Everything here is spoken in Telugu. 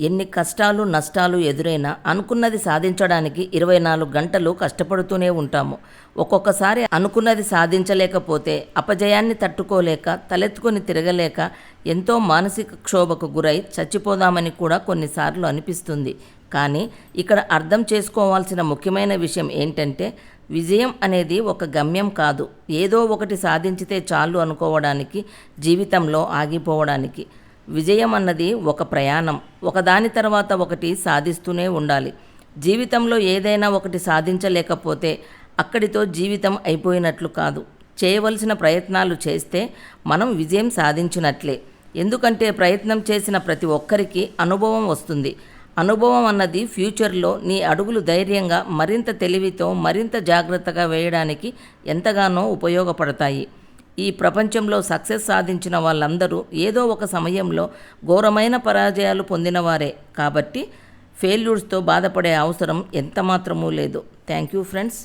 ఎన్ని కష్టాలు నష్టాలు ఎదురైనా అనుకున్నది సాధించడానికి 24 గంటలు కష్టపడుతూనే ఉంటాము. ఒక్కొక్కసారి అనుకున్నది సాధించలేకపోతే అపజయాన్ని తట్టుకోలేక తలెత్తుకొని తిరగలేక ఎంతో మానసిక క్షోభకు గురై చచ్చిపోదామని కూడా కొన్నిసార్లు అనిపిస్తుంది. కానీ ఇక్కడ అర్థం చేసుకోవాల్సిన ముఖ్యమైన విషయం ఏంటంటే విజయం అనేది ఒక గమ్యం కాదు, ఏదో ఒకటి సాధించితే చాలు అనుకోవడానికి, జీవితంలో ఆగిపోవడానికి. విజయం అన్నది ఒక ప్రయాణం, ఒకదాని తర్వాత ఒకటి సాధిస్తూనే ఉండాలి. జీవితంలో ఏదైనా ఒకటి సాధించలేకపోతే అక్కడితో జీవితం అయిపోయినట్లు కాదు. చేయవలసిన ప్రయత్నాలు చేస్తే మనం విజయం సాధించినట్లే. ఎందుకంటే ప్రయత్నం చేసిన ప్రతి ఒక్కరికి అనుభవం వస్తుంది. అనుభవం అన్నది ఫ్యూచర్లో నీ అడుగులు ధైర్యంగా, మరింత తెలివితో, మరింత జాగ్రత్తగా వేయడానికి ఎంతగానో ఉపయోగపడతాయి. ఈ ప్రపంచంలో సక్సెస్ సాధించిన వాళ్ళందరూ ఏదో ఒక సమయంలో ఘోరమైన పరాజయాలు పొందినవారే. కాబట్టి ఫెయిల్యూర్స్తో బాధపడే అవసరం ఎంతమాత్రమూ లేదు. Thank you friends.